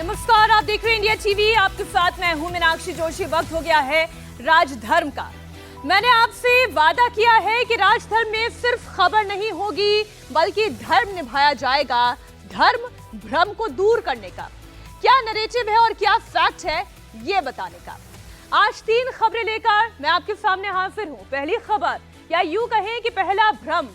नमस्कार, आप देख रहे हैं इंडिया टीवी। आपके साथ मैं हूं मीनाक्षी जोशी। वक्त हो गया है राजधर्म का। मैंने आपसे वादा किया है कि राजधर्म में सिर्फ खबर नहीं होगी बल्कि धर्म निभाया जाएगा, धर्म भ्रम को दूर करने का। क्या नैरेटिव है और क्या फैक्ट है ये बताने का। आज 3 खबरें लेकर मैं आपके सामने हाजिर हूं। पहली खबर, या यूं कहें कि पहला भ्रम,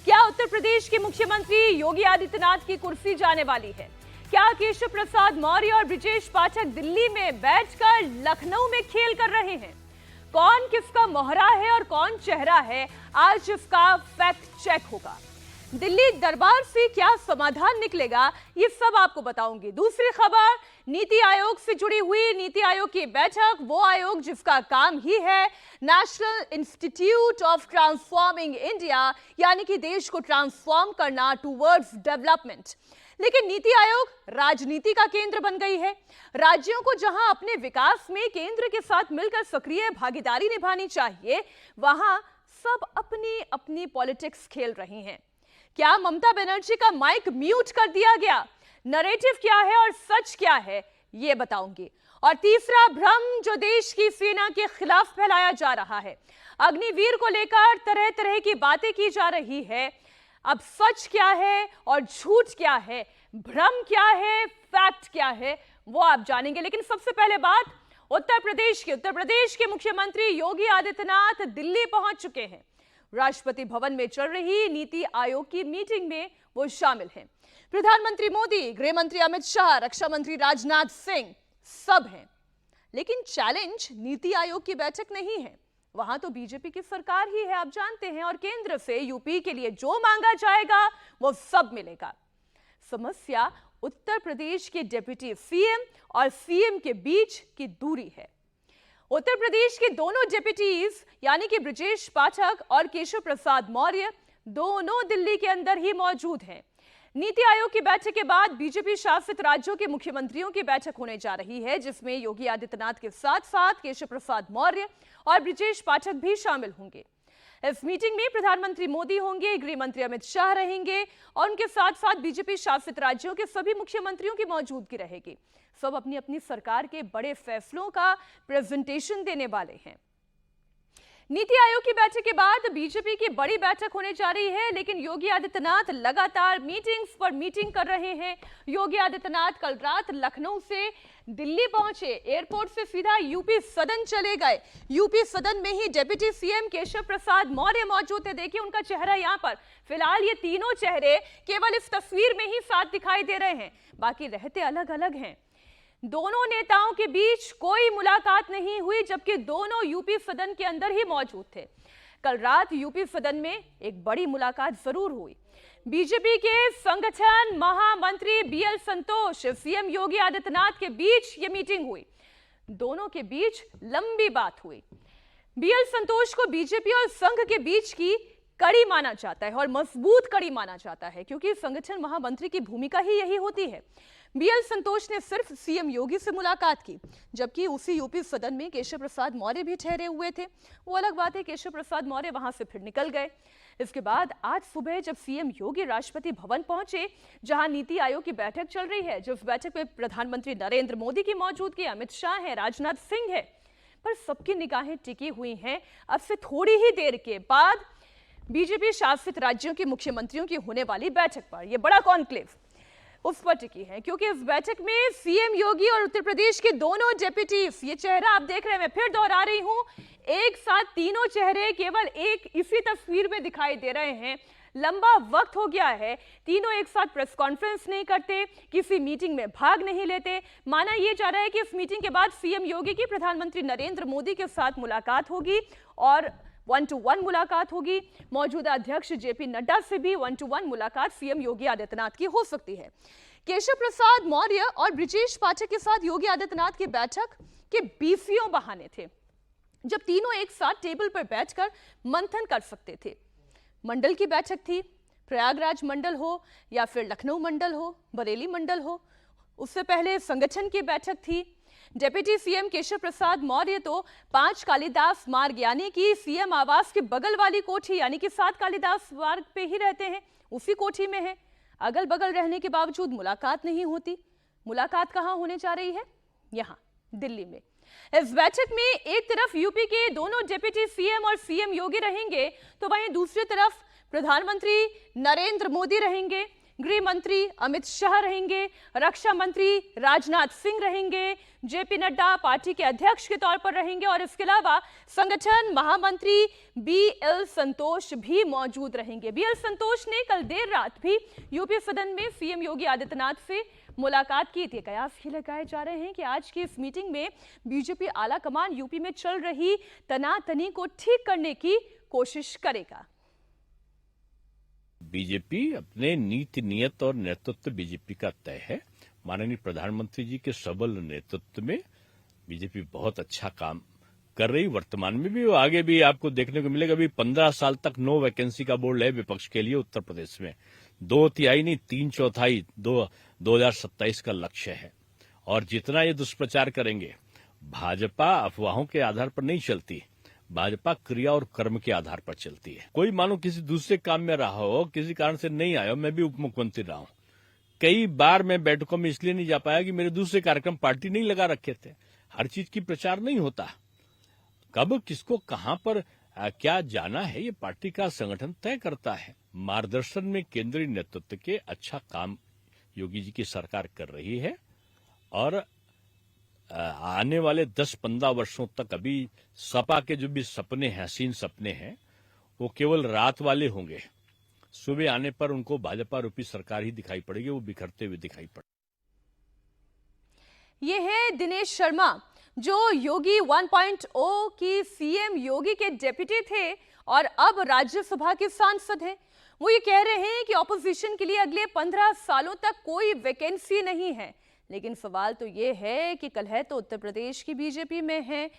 क्या उत्तर प्रदेश के मुख्यमंत्री योगी आदित्यनाथ की कुर्सी जाने वाली है? क्या केशव प्रसाद मौर्य और ब्रजेश पाठक दिल्ली में बैठकर लखनऊ में खेल कर रहे हैं? कौन किसका मोहरा है और कौन चेहरा है, आज इसका फैक्ट चेक होगा। दिल्ली दरबार से क्या समाधान निकलेगा, ये सब आपको बताऊंगी। दूसरी खबर, नीति आयोग से जुड़ी हुई नीति आयोग की बैठक, वो आयोग जिसका काम ही है national institute of transforming India, यानी कि देश को ट्रांसफॉर्म करना टूवर्ड्स डेवलपमेंट। लेकिन नीति आयोग राजनीति का केंद्र बन गई है। राज्यों को जहां अपने विकास में केंद्र के साथ मिलकर सक्रिय भागीदारी निभानी चाहिए, वहां सब अपनी अपनी पॉलिटिक्स खेल रही हैं। क्या ममता बनर्जी का माइक म्यूट कर दिया गया? नैरेटिव क्या है और सच क्या है, ये बताऊंगी। और तीसरा भ्रम जो देश की सेना के खिलाफ फैलाया जा रहा है, अग्निवीर को लेकर तरह तरह की बातें की जा रही है। अब सच क्या है और झूठ क्या है, भ्रम क्या है, फैक्ट क्या है, वो आप जानेंगे। लेकिन सबसे पहले बात उत्तर प्रदेश के मुख्यमंत्री योगी आदित्यनाथ दिल्ली पहुंच चुके हैं। राष्ट्रपति भवन में चल रही नीति आयोग की मीटिंग में वो शामिल हैं। प्रधानमंत्री मोदी, गृह मंत्री अमित शाह, रक्षा मंत्री राजनाथ सिंह सब हैं। लेकिन चैलेंज नीति आयोग की बैठक नहीं है, वहां तो बीजेपी की सरकार ही है, आप जानते हैं। और केंद्र से यूपी के लिए जो मांगा जाएगा वो सब मिलेगा। समस्या उत्तर प्रदेश के डिप्टी सीएम और सीएम के बीच की दूरी है। उत्तर प्रदेश के दोनों डिप्टीज यानी कि ब्रजेश पाठक और केशव प्रसाद मौर्य दोनों दिल्ली के अंदर ही मौजूद हैं। नीति आयोग की बैठक के बाद बीजेपी शासित राज्यों के मुख्यमंत्रियों की बैठक होने जा रही है, जिसमें योगी आदित्यनाथ के साथ साथ केशव प्रसाद मौर्य और ब्रजेश पाठक भी शामिल होंगे। इस मीटिंग में प्रधानमंत्री मोदी होंगे, गृह मंत्री अमित शाह रहेंगे और उनके साथ साथ बीजेपी शासित राज्यों के सभी मुख्यमंत्रियों की मौजूदगी रहेगी। सब अपनी अपनी सरकार के बड़े फैसलों का प्रेजेंटेशन देने वाले हैं। नीति आयोग की बैठक के बाद बीजेपी की बड़ी बैठक होने जा रही है, लेकिन योगी आदित्यनाथ लगातार मीटिंग्स पर मीटिंग कर रहे हैं। योगी आदित्यनाथ कल रात लखनऊ से दिल्ली पहुंचे, एयरपोर्ट से सीधा यूपी सदन चले गए। यूपी सदन में ही डिप्टी सीएम केशव प्रसाद मौर्य मौजूद थे। देखिए उनका चेहरा यहाँ पर। फिलहाल ये तीनों चेहरे केवल इस तस्वीर में ही साथ दिखाई दे रहे हैं, बाकी रहते अलग अलग हैं। दोनों नेताओं के बीच कोई मुलाकात नहीं हुई, जबकि दोनों यूपी सदन के अंदर ही मौजूद थे। कल रात यूपी सदन में एक बड़ी मुलाकात जरूर हुई। बीजेपी के संगठन महामंत्री बीएल संतोष, सीएम योगी आदित्यनाथ के बीच ये मीटिंग हुई। दोनों के बीच लंबी बात हुई। बीएल संतोष को बीजेपी और संघ के बीच की कड़ी माना जाता है और मजबूत कड़ी माना जाता है, क्योंकि संगठन महामंत्री की भूमिका ही यही होती है। बीएल संतोष ने सिर्फ सीएम योगी से मुलाकात की, जबकि उसी यूपी सदन में केशव प्रसाद मौर्य भी ठहरे हुए थे। वो अलग बात है, केशव प्रसाद मौर्य वहां से फिर निकल गए। इसके बाद आज सुबह जब सीएम योगी राष्ट्रपति भवन पहुंचे, जहां नीति आयोग की बैठक चल रही है, जिस बैठक में प्रधानमंत्री नरेंद्र मोदी की मौजूदगी, अमित शाह है, राजनाथ सिंह है, पर सबकी निगाहें टिकी हुई हैं अब से थोड़ी ही देर के बाद बीजेपी शासित राज्यों के मुख्यमंत्रियों की होने वाली बैठक पर। यह बड़ा कॉन्क्लेव उस पर टिकी है, क्योंकि इस बैठक में सीएम योगी और उत्तर प्रदेश के दोनों डिप्टीज, ये चेहरा आप देख रहे हैं, मैं फिर दोहरा रही हूं, एक साथ तीनों चेहरे केवल एक इसी तस्वीर में दिखाई दे रहे हैं। लंबा वक्त हो गया है, तीनों एक साथ प्रेस कॉन्फ्रेंस नहीं करते, किसी मीटिंग में भाग नहीं लेते। माना यह जा रहा है कि इस मीटिंग के बाद सीएम योगी की प्रधानमंत्री नरेंद्र मोदी के साथ मुलाकात होगी और 1-to-1 मुलाकात होगी। मौजूदा अध्यक्ष जेपी नड्डा से भी 1-to-1 मुलाकात सीएम योगी आदित्यनाथ की हो सकती है। केशव प्रसाद मौर्य और ब्रजेश पाठक के साथ योगी आदित्यनाथ की बैठक के 20 बहाने थे, जब तीनों एक साथ टेबल पर बैठकर मंथन कर सकते थे। मंडल की बैठक थी, प्रयागराज मंडल हो या फिर लखनऊ मंडल हो, बरेली मंडल हो। उससे पहले संगठन की बैठक थी। डिप्टी सीएम केशव प्रसाद मौर्य तो 5 कालिदास मार्ग यानी कि सीएम आवास के बगल वाली कोठी यानी कि 7 कालिदास मार्ग पे ही रहते हैं, उसी कोठी में है। अगल बगल रहने के बावजूद मुलाकात नहीं होती। मुलाकात कहां होने जा रही है? यहां दिल्ली में। इस बैठक में एक तरफ यूपी के दोनों डिप्टी सीएम और सीएम योगी रहेंगे, तो वहीं दूसरी तरफ प्रधानमंत्री नरेंद्र मोदी रहेंगे, गृह मंत्री अमित शाह रहेंगे, रक्षा मंत्री राजनाथ सिंह रहेंगे, जेपी नड्डा पार्टी के अध्यक्ष के तौर पर रहेंगे और इसके अलावा संगठन महामंत्री बीएल संतोष भी मौजूद रहेंगे। बीएल संतोष ने कल देर रात भी यूपी सदन में सीएम योगी आदित्यनाथ से मुलाकात की थी। कयास ये लगाए जा रहे हैं कि आज की इस मीटिंग में बीजेपी आला कमान यूपी में चल रही तनातनी को ठीक करने की कोशिश करेगा। बीजेपी अपने नीति नियत और नेतृत्व बीजेपी का तय है। माननीय प्रधानमंत्री जी के सबल नेतृत्व में बीजेपी बहुत अच्छा काम कर रही, वर्तमान में भी और आगे भी आपको देखने को मिलेगा। अभी 15 साल तक नो वैकेंसी का बोर्ड है विपक्ष के लिए उत्तर प्रदेश में। 2/3 नहीं 3/4 2027 का लक्ष्य है। और जितना ये दुष्प्रचार करेंगे, भाजपा अफवाहों के आधार पर नहीं चलती, भाजपा क्रिया और कर्म के आधार पर चलती है। कोई मानो किसी दूसरे काम में रहा हो, किसी कारण से नहीं आया हो, मैं भी उप मुख्यमंत्री रहा हूं, कई बार मैं बैठकों में इसलिए नहीं जा पाया कि मेरे दूसरे कार्यक्रम पार्टी नहीं लगा रखे थे। हर चीज की प्रचार नहीं होता, कब किसको कहां पर क्या जाना है ये पार्टी का संगठन तय करता है। मार्गदर्शन में केंद्रीय नेतृत्व के अच्छा काम योगी जी की सरकार कर रही है और आने वाले 10-15 वर्षों तक अभी सपा के जो भी सपने हैं, हसीन सपने हैं, वो केवल रात वाले होंगे। सुबह आने पर उनको भाजपा रूपी सरकार ही दिखाई पड़ेगी, वो बिखरते हुए दिखाई पड़ेगी। ये है दिनेश शर्मा, जो योगी 1.0 की सीएम योगी के डेप्यूटी थे और अब राज्यसभा के सांसद हैं। वो ये कह रहे हैं कि ऑपोजिशन के लिए अगले 15 सालों तक कोई वैकेंसी नहीं है। लेकिन सवाल तो ये है कि कलह तो उत्तर प्रदेश की बीजेपी में है,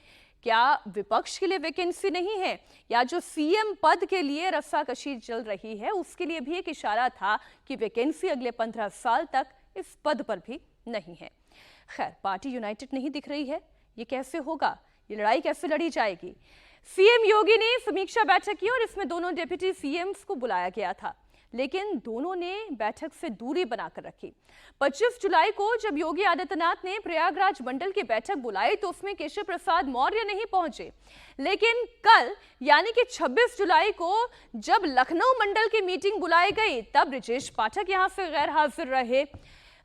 क्या विपक्ष के लिए वैकेंसी नहीं है, या जो सीएम पद के लिए रस्साकशी चल रही है उसके लिए भी एक इशारा था कि वैकेंसी अगले 15 साल तक इस पद पर भी नहीं है। खैर, पार्टी यूनाइटेड नहीं दिख रही है। ये कैसे होगा, ये लड़ाई कैसे लड़ी जाएगी? सीएम योगी ने समीक्षा बैठक की और इसमें दोनों डिप्टी सीएम्स को बुलाया गया था, लेकिन दोनों ने बैठक से दूरी बनाकर रखी। 25 जुलाई को जब योगी आदित्यनाथ ने प्रयागराज मंडल की बैठक बुलाई तो उसमें केशव प्रसाद मौर्य नहीं पहुंचे, लेकिन कल यानी कि 26 जुलाई को जब लखनऊ मंडल की मीटिंग बुलाई गई तब ब्रिजेश पाठक यहां से गैर हाजिर रहे।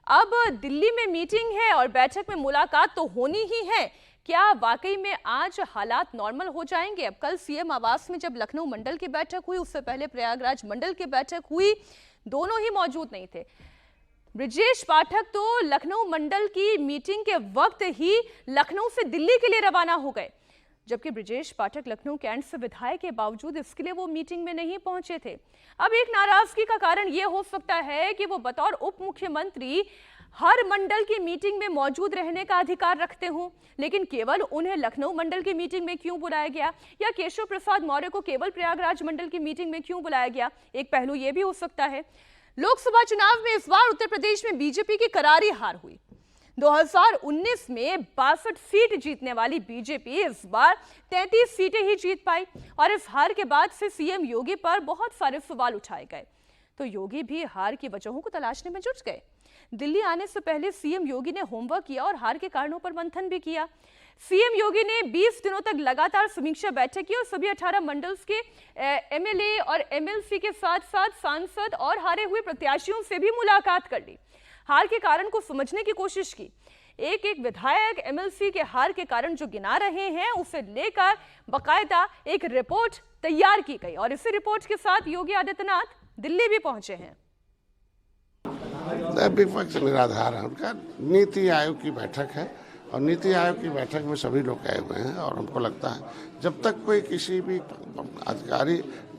अब दिल्ली में मीटिंग है और बैठक में मुलाकात तो होनी ही है। क्या वाकई में आज हालात नॉर्मल हो जाएंगे? अब कल सीएम आवास में जब लखनऊ मंडल की बैठक हुई, उससे पहले प्रयागराज मंडल की बैठक हुई, दोनों ही मौजूद नहीं थे। ब्रिजेश पाठक तो लखनऊ मंडल की मीटिंग के वक्त ही लखनऊ से दिल्ली के लिए रवाना हो गए, जबकि ब्रिजेश पाठक लखनऊ कैंट से विधायक के बावजूद इसके लिए वो मीटिंग में नहीं पहुंचे थे। अब एक नाराजगी का कारण यह हो सकता है कि वो बतौर उप मुख्यमंत्री हर मंडल की मीटिंग में मौजूद रहने का अधिकार रखते हों, लेकिन केवल उन्हें लखनऊ मंडल की मीटिंग में क्यों बुलाया गया, या केशव प्रसाद मौर्य को केवल प्रयागराज मंडल की मीटिंग में क्यों बुलाया गया? एक पहलू यह भी हो सकता है। लोकसभा चुनाव में इस बार उत्तर प्रदेश में बीजेपी की करारी हार हुई। 2019 में 62 सीट जीतने वाली बीजेपी इस बार 33 सीटें ही जीत पाई और इस हार के बाद से सीएम योगी पर बहुत सारे सवाल उठाए गए। तो योगी भी हार की वजहों को तलाशने में जुट गए। दिल्ली आने से पहले सीएम योगी ने होमवर्क किया और हार के कारणों पर मंथन भी किया। सीएम योगी ने 20 दिनों तक लगातार समीक्षा बैठक की और सभी 18 मंडल्स के एमएलए और एमएलसी के साथ साथ सांसद और हारे हुए प्रत्याशियों से भी मुलाकात कर ली। हार के कारण को समझने की कोशिश की। एक एक विधायक एमएलसी के हार के कारण जो गिना रहे हैं उसे लेकर बाकायदा एक रिपोर्ट तैयार की गई और इसी रिपोर्ट के साथ योगी आदित्यनाथ दिल्ली भी पहुंचे हैं। विपक्ष निराधार है, उनका नीति आयोग की बैठक है और नीति आयोग की बैठक में सभी लोग आए हुए हैं और हमको लगता है जब तक कोई किसी भी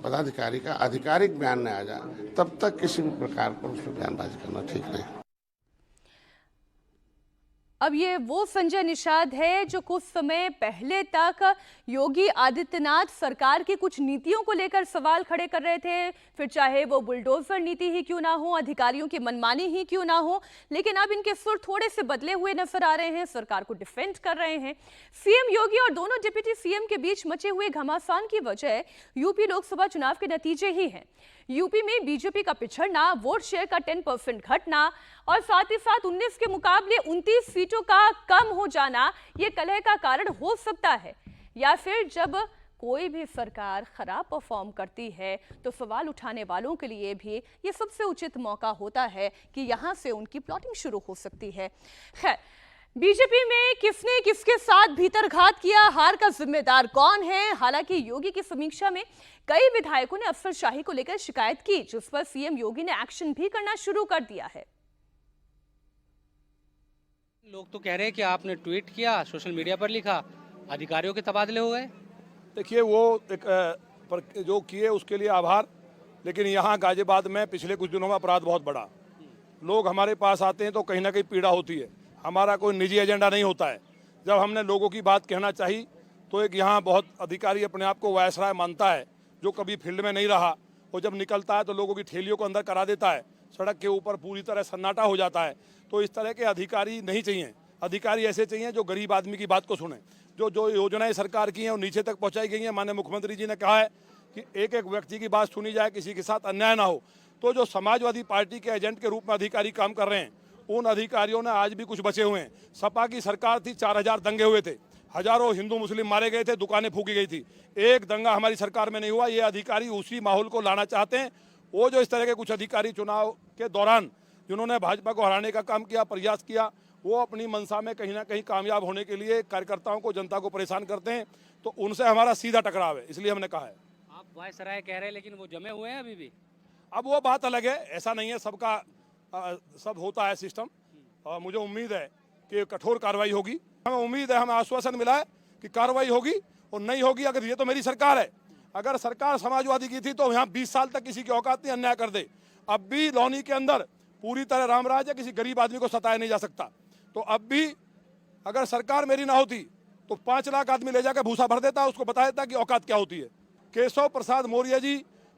पदाधिकारी का आधिकारिक बयान न आ जाए तब तक किसी भी प्रकार पर उस पर बयानबाजी करना ठीक नहीं। अब ये वो संजय निषाद है जो कुछ समय पहले तक योगी आदित्यनाथ सरकार की कुछ नीतियों को लेकर सवाल खड़े कर रहे थे, फिर चाहे वो बुलडोजर नीति ही क्यों ना हो, अधिकारियों की मनमानी ही क्यों ना हो, लेकिन अब इनके सुर थोड़े से बदले हुए नजर आ रहे हैं, सरकार को डिफेंड कर रहे हैं। सीएम योगी और दोनों डिप्टी सीएम के बीच मचे हुए घमासान की वजह यूपी लोकसभा चुनाव के नतीजे ही हैं। यूपी में बीजेपी का पिछड़ना, वोट शेयर का 10% घटना और साथ ही साथ 19 के मुकाबले 29 सीटों का कम हो जाना ये कलह का कारण हो सकता है। या फिर जब कोई भी सरकार खराब परफॉर्म करती है तो सवाल उठाने वालों के लिए भी ये सबसे उचित मौका होता है कि यहां से उनकी प्लॉटिंग शुरू हो सकती है। खैर, बीजेपी में किसने किसके साथ भीतरघात किया, हार का जिम्मेदार कौन है? हालांकि योगी की समीक्षा में कई विधायकों ने अफसरशाही को लेकर शिकायत की, जिस पर सीएम योगी ने एक्शन भी करना शुरू कर दिया है। लोग तो कह रहे हैं कि आपने ट्वीट किया, सोशल मीडिया पर लिखा, अधिकारियों के तबादले हो गए। देखिए, वो एक जो किए उसके लिए आभार, लेकिन यहाँ गाजियाबाद में पिछले कुछ दिनों में अपराध बहुत बढ़ा। लोग हमारे पास आते हैं तो कहीं ना कहीं पीड़ा होती है। हमारा कोई निजी एजेंडा नहीं होता है। जब हमने लोगों की बात कहना चाहिए तो एक यहाँ बहुत अधिकारी अपने आप को वायसराय मानता है, जो कभी फील्ड में नहीं रहा, और जब निकलता है तो लोगों की ठेलियों को अंदर करा देता है, सड़क के ऊपर पूरी तरह सन्नाटा हो जाता है। तो इस तरह के अधिकारी नहीं चाहिए। अधिकारी ऐसे चाहिए जो गरीब आदमी की बात को सुने। जो योजनाएं सरकार की हैं वो नीचे तक पहुंचाई गई हैं। माननीय मुख्यमंत्री जी ने कहा है कि एक एक व्यक्ति की बात सुनी जाए, किसी के साथ अन्याय ना हो। तो जो समाजवादी पार्टी के एजेंट के रूप में अधिकारी काम कर रहे हैं, उन अधिकारियों ने आज भी कुछ बचे हुए हैं। सपा की सरकार थी, 4000 दंगे हुए थे, हजारों हिंदू मुस्लिम मारे गए थे, दुकानें फूकी गई थी। एक दंगा हमारी सरकार में नहीं हुआ। ये अधिकारी उसी माहौल को लाना चाहते हैं। वो जो इस तरह के कुछ अधिकारी चुनाव के दौरान जिन्होंने भाजपा को हराने का काम किया, प्रयास किया, वो अपनी मंशा में कहीं ना कहीं कामयाब होने के लिए कार्यकर्ताओं को, जनता को परेशान करते हैं। तो उनसे हमारा सीधा टकराव है, इसलिए हमने कहा है। आप वायसराय कह रहे हैं, लेकिन वो जमे हुए हैं अभी भी। अब वो बात अलग है, ऐसा नहीं है सबका सब होता है सिस्टम। और मुझे उम्मीद है कि कठोर कार्रवाई होगी। हमें उम्मीद है, हमें आश्वासन मिला है कि कार्रवाई होगी। और नहीं होगी, अगर ये तो मेरी सरकार है, अगर सरकार समाजवादी की थी तो यहाँ 20 साल तक किसी की औकात नहीं अन्याय कर दे। अब भी लौनी के अंदर पूरी तरह रामराज है, किसी गरीब आदमी को सताया नहीं जा सकता। तो अब भी अगर सरकार मेरी ना होती तो 5 लाख आदमी ले जाकर भूसा भर देता, उसको बता देता कि औकात क्या होती है। केशव प्रसाद मौर्य जी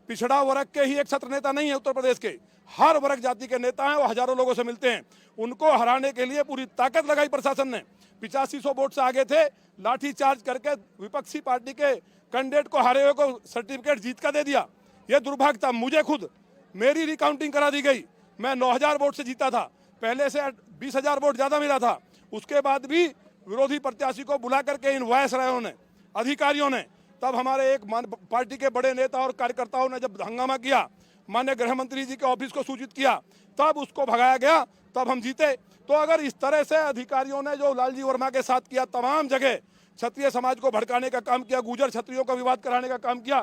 पिछड़ा वर्ग के ही एक छत्र नेता नहीं है, उत्तर प्रदेश के हर वर्ग जाति के नेता हैं। वो हजारों लोगों से मिलते हैं। उनको हराने के लिए पूरी ताकत लगाई प्रशासन ने। 8500 वोट से आगे थे, लाठी चार्ज करके विपक्षी पार्टी के कैंडिडेट को, हारे हुए को सर्टिफिकेट जीत का दे दिया। ये दुर्भाग्य था। मुझे खुद मेरी रिकाउंटिंग करा दी गई। मैं 9000 वोट से जीता था, पहले से 20000 वोट ज्यादा मिला था। उसके बाद भी विरोधी प्रत्याशी को बुला करके इन वायसरायों ने, अधिकारियों ने, तब हमारे एक पार्टी के बड़े नेता और कार्यकर्ताओं ने जब हंगामा किया, माननीय गृह मंत्री जी के ऑफिस को सूचित किया, तब उसको भगाया गया, तब हम जीते। तो अगर इस तरह से अधिकारियों ने जो लालजी वर्मा के साथ किया, तमाम जगह क्षत्रिय समाज को भड़काने का काम किया, गुर्जर क्षत्रियों का विवाद कराने का काम किया,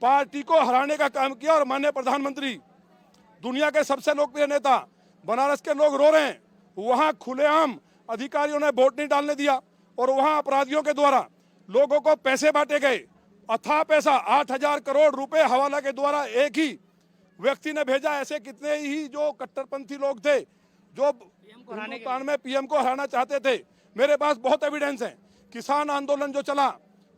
पार्टी को हराने का काम किया। और माननीय प्रधानमंत्री, दुनिया के सबसे लोकप्रिय नेता, बनारस के लोग रो रहे हैं, वहां खुलेआम अधिकारियों ने वोट नहीं डालने दिया और वहां अपराधियों के द्वारा लोगों को पैसे बांटे गए। अथाह पैसा 8000 करोड़ रुपए हवाला के द्वारा एक ही व्यक्ति ने भेजा। ऐसे कितने ही जो कट्टरपंथी लोग थे जो हिंदुस्तान में पीएम को हराना चाहते थे। मेरे पास बहुत एविडेंस है। किसान आंदोलन जो चला,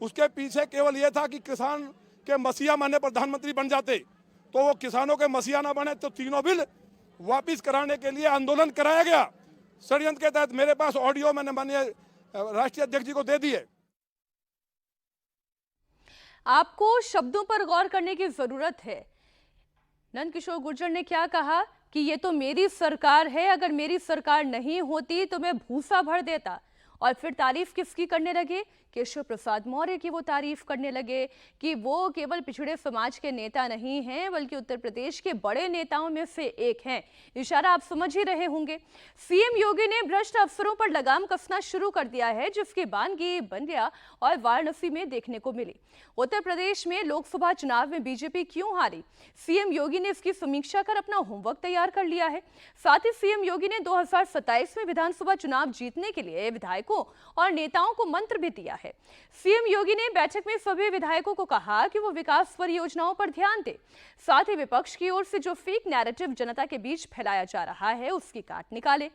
उसके पीछे केवल यह था कि किसान के मसीहा माननीय प्रधानमंत्री बन जाते, तो वो किसानों के मसीहा ना बने तो तीनों बिल वापिस कराने के लिए आंदोलन कराया गया षड्यंत्र के तहत। मेरे पास ऑडियो मैंने माननीय राष्ट्रीय अध्यक्ष जी को दे दी है। आपको शब्दों पर गौर करने की जरूरत है। नंदकिशोर गुर्जर ने क्या कहा कि ये तो मेरी सरकार है, अगर मेरी सरकार नहीं होती तो मैं भूसा भर देता। और फिर तारीफ किसकी करने लगे? केशव प्रसाद मौर्य की वो तारीफ करने लगे कि वो केवल पिछड़े समाज के नेता नहीं हैं, बल्कि उत्तर प्रदेश के बड़े नेताओं में से एक हैं। इशारा आप समझ ही रहे होंगे। सीएम योगी ने भ्रष्ट अफसरों पर लगाम कसना शुरू कर दिया है, जिसकी बानगी बंडिया और वाराणसी में देखने को मिली। उत्तर प्रदेश में लोकसभा चुनाव में बीजेपी क्यों हारी, सीएम योगी ने इसकी समीक्षा कर अपना होमवर्क तैयार कर लिया है। साथ ही सीएम योगी ने 2027 में विधानसभा चुनाव जीतने के लिए विधायकों और नेताओं को मंत्र भी दिया है। सीएम योगी ने बैठक में सभी विधायकों को कहा कि वो विकास परियोजनाओं पर ध्यान दें। साथ ही विपक्ष की ओर से जो फेक नैरेटिव जनता के बीच फैलाया जा रहा है, उसकी काट निकाले।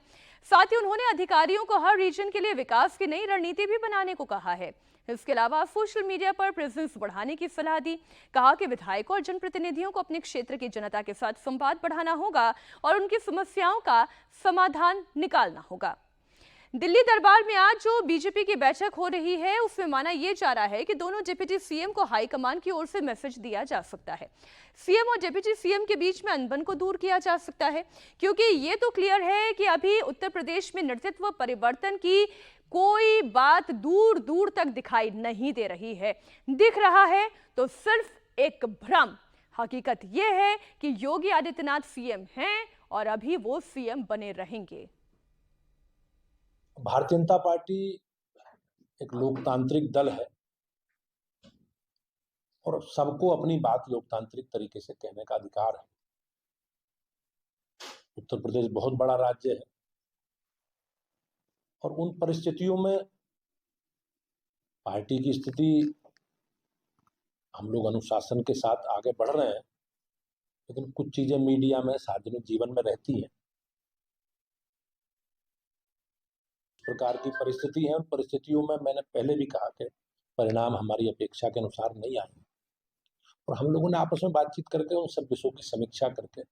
साथ ही उन्होंने अधिकारियों को हर रीजन के लिए विकास की नई रणनीति भी बनाने को कहा है। इसके अलावा सोशल मीडिया पर प्रेजेंस बढ़ाने की सलाह दी। कहा कि विधायकों और जनप्रतिनिधियों को अपने क्षेत्र की जनता के साथ संवाद बढ़ाना होगा और उनकी समस्याओं का समाधान निकालना होगा। दिल्ली दरबार में आज जो बीजेपी की बैठक हो रही है उसमें माना यह जा रहा है कि दोनों डिप्टी सीएम को हाईकमान की ओर से मैसेज दिया जा सकता है। सीएम और डिप्टी सीएम के बीच में अनबन को दूर किया जा सकता है, क्योंकि ये तो क्लियर है कि अभी उत्तर प्रदेश में नेतृत्व परिवर्तन की कोई बात दूर दूर तक दिखाई नहीं दे रही है। दिख रहा है तो सिर्फ एक भ्रम। हकीकत यह है कि योगी आदित्यनाथ सीएम हैं और अभी वो सीएम बने रहेंगे। भारतीय जनता पार्टी एक लोकतांत्रिक दल है और सबको अपनी बात लोकतांत्रिक तरीके से कहने का अधिकार है। उत्तर प्रदेश बहुत बड़ा राज्य है और उन परिस्थितियों में पार्टी की स्थिति, हम लोग अनुशासन के साथ आगे बढ़ रहे हैं, लेकिन कुछ चीजें मीडिया में, सार्वजनिक जीवन में रहती हैं। प्रकार की परिस्थिति है, उन परिस्थितियों में मैंने पहले भी कहा कि परिणाम हमारी अपेक्षा के अनुसार नहीं आए और हम लोगों ने आपस में बातचीत करके उन सब विषयों की समीक्षा करके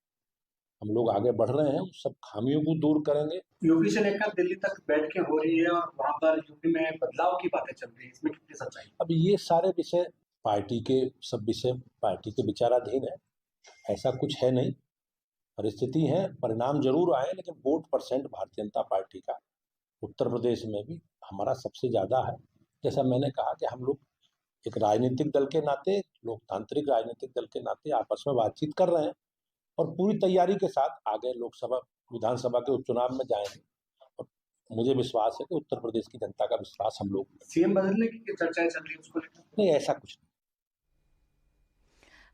हम लोग आगे बढ़ रहे हैं। उन सब खामियों को दूर करेंगे। यूपी से लेकर दिल्ली तक बैठकें हो रही है और वहां पर यूपी में बदलाव की बातें चल रही है, इसमें कितनी सच्चाई? अब ये सारे विषय पार्टी के, सब विषय पार्टी के विचाराधीन है, ऐसा कुछ है नहीं। परिस्थिति है, परिणाम जरूर आए, लेकिन vote percent Bharatiya Janata party का उत्तर प्रदेश में भी हमारा सबसे ज्यादा है। जैसा मैंने कहा कि हम लोग एक राजनीतिक दल के नाते, लोकतांत्रिक राजनीतिक दल के नाते आपस में बातचीत कर रहे हैं और पूरी तैयारी के साथ आगे लोकसभा, विधानसभा के उपचुनाव में जाएंगे और मुझे विश्वास है कि उत्तर प्रदेश की जनता का विश्वास हम लोग। सीएम बदलने की चर्चाएं चल रही है, उसको लेकर नहीं, ऐसा कुछ नहीं।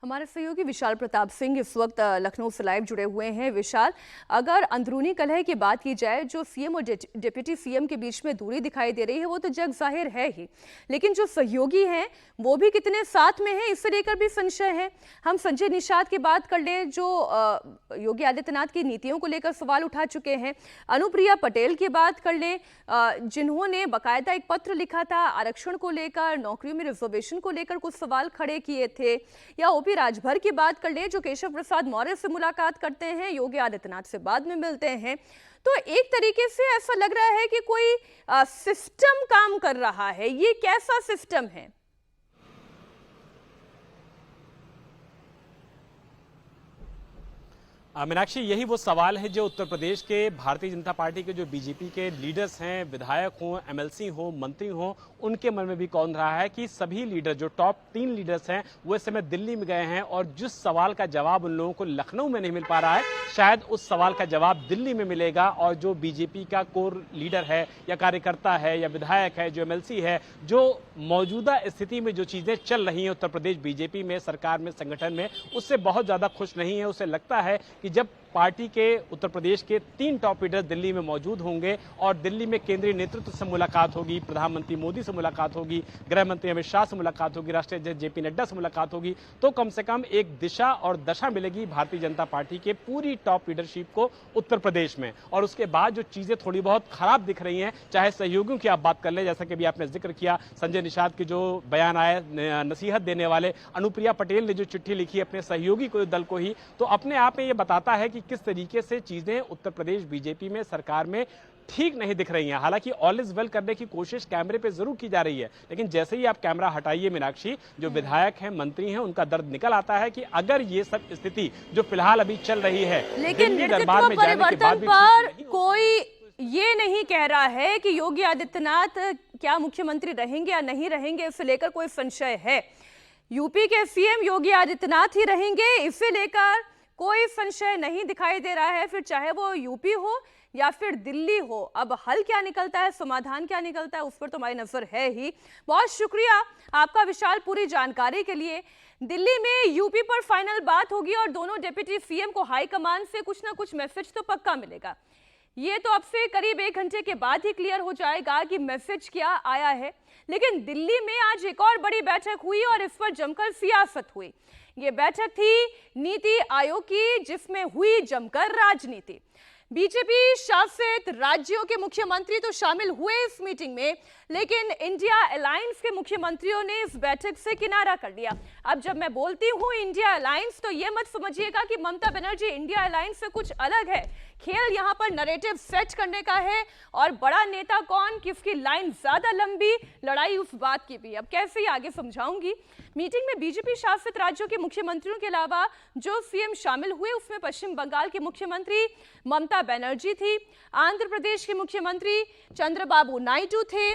हमारे सहयोगी विशाल प्रताप सिंह इस वक्त लखनऊ से लाइव जुड़े हुए हैं। विशाल, अगर अंदरूनी कलह की बात की जाए, जो सीएम और डिप्टी सीएम के बीच में दूरी दिखाई दे रही है वो तो जग जाहिर है ही, लेकिन जो सहयोगी हैं वो भी कितने साथ में हैं, इससे लेकर भी संशय है। हम संजय निषाद की बात कर लें, जो योगी आदित्यनाथ की नीतियों को लेकर सवाल उठा चुके हैं। अनुप्रिया पटेल की बात कर लें, जिन्होंने बाकायदा एक पत्र लिखा था आरक्षण को लेकर, नौकरियों में रिजर्वेशन को लेकर कुछ सवाल खड़े किए थे। या ओपी राजभर की बात कर ले, जो केशव प्रसाद मौर्य से मुलाकात करते हैं, योगी आदित्यनाथ से बाद में मिलते हैं। तो एक तरीके से ऐसा लग रहा है कि कोई सिस्टम काम कर रहा है। ये कैसा सिस्टम है? मीनाक्षी, यही वो सवाल है जो उत्तर प्रदेश के भारतीय जनता पार्टी के जो बीजेपी के लीडर्स हैं, विधायक हों, एमएलसी हों, मंत्री हों, उनके मन में भी कौन रहा है कि सभी लीडर, जो टॉप 3 लीडर्स हैं, वो इस समय दिल्ली में गए हैं और जिस सवाल का जवाब उन लोगों को लखनऊ में नहीं मिल पा रहा है, शायद उस सवाल का जवाब दिल्ली में मिलेगा। और जो बीजेपी का कोर लीडर है या कार्यकर्ता है या विधायक है, जो एमएलसी है, जो मौजूदा स्थिति में जो चीजें चल रही हैं उत्तर प्रदेश बीजेपी में, सरकार में, संगठन में, उससे बहुत ज्यादा खुश नहीं है। उसे लगता है कि जब पार्टी के उत्तर प्रदेश के 3 टॉप लीडर दिल्ली में मौजूद होंगे और दिल्ली में केंद्रीय नेतृत्व से मुलाकात होगी, प्रधानमंत्री मोदी से मुलाकात होगी, गृह मंत्री अमित शाह से मुलाकात होगी, राष्ट्रीय अध्यक्ष जेपी नड्डा से मुलाकात होगी, तो कम से कम एक दिशा और दशा मिलेगी भारतीय जनता पार्टी के पूरी टॉप लीडरशिप को उत्तर प्रदेश में। और उसके बाद जो चीजें थोड़ी बहुत खराब दिख रही हैं, चाहे सहयोगियों की आप बात कर लें, जैसा कि भी आपने जिक्र किया, संजय निषाद के जो बयान आए, नसीहत देने वाले, अनुप्रिया पटेल ने जो चिट्ठी लिखी अपने सहयोगी को, दल को ही, तो अपने आप में ये बताता है कि किस तरीके से चीजें उत्तर प्रदेश बीजेपी में, सरकार में ठीक नहीं दिख रही हैं। हालांकि ऑल इज वेल करने की कोशिश कैमरे पे जरूर की जा रही है, लेकिन जैसे ही आप कैमरा हटाइए मीनाक्षी, जो विधायक हैं, मंत्री हैं, उनका दर्द निकल आता है कि अगर ये सब स्थिति जो फिलहाल अभी चल रही है, लेकिन नेतृत्व परिवर्तन पर कोई ये नहीं कह रहा है कि योगी आदित्यनाथ क्या मुख्यमंत्री रहेंगे या नहीं रहेंगे, इसे लेकर कोई संशय है। यूपी के सीएम योगी आदित्यनाथ ही रहेंगे, इसे लेकर कोई संशय नहीं दिखाई दे रहा है। फिर चाहे वो यूपी हो या फिर दिल्ली हो, अब हल क्या निकलता है, समाधान क्या निकलता है, उस पर तो हमारी नजर है ही। बहुत शुक्रिया आपका विशाल, पूरी जानकारी के लिए। दिल्ली में यूपी पर फाइनल बात होगी और दोनों डिप्टी सीएम को हाईकमान से कुछ ना कुछ मैसेज तो पक्का मिलेगा। ये तो अब से करीब 1 घंटे के बाद ही क्लियर हो जाएगा कि मैसेज क्या आया है। लेकिन दिल्ली में आज एक और बड़ी बैठक हुई और इस पर जमकर सियासत हुई। ये बैठक थी नीति आयोग की, जिसमें हुई जमकर राजनीति। बीजेपी शासित राज्यों के मुख्यमंत्री तो शामिल हुए इस मीटिंग में, लेकिन इंडिया अलायंस के मुख्यमंत्रियों ने इस बैठक से किनारा कर लिया। अब जब मैं बोलती हूं इंडिया अलायंस, तो ये मत समझिएगा कि ममता बनर्जी इंडिया अलायंस से कुछ अलग है, खेल यहाँ पर नैरेटिव सेट करने का है और बड़ा नेता कौन, किसकी लाइन ज्यादा लंबी, लड़ाई उस बात की भी। अब कैसे आगे समझाऊंगी। मीटिंग में बीजेपी शासित राज्यों के मुख्यमंत्रियों के अलावा जो सीएम शामिल हुए उसमें पश्चिम बंगाल की मुख्यमंत्री ममता बनर्जी थी, आंध्र प्रदेश के मुख्यमंत्री चंद्रबाबू नायडू थे,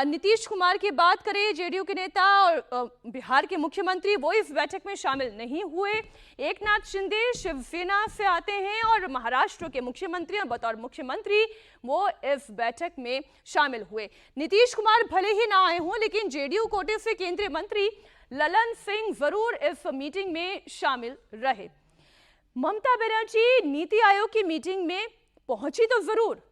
नीतीश कुमार की बात करें जेडीयू के नेता, और बिहार के मुख्यमंत्री वो इस बैठक में शामिल नहीं हुए। एकनाथ शिंदे शिवसेना से आते हैं और महाराष्ट्र के मुख्यमंत्री बतौर मुख्यमंत्री वो इस बैठक में शामिल हुए। नीतीश कुमार भले ही ना आए हों लेकिन जेडीयू कोटे से केंद्रीय मंत्री ललन सिंह जरूर इस मीटिंग में शामिल रहे। ममता बनर्जी नीति आयोग की मीटिंग में पहुंची तो जरूर,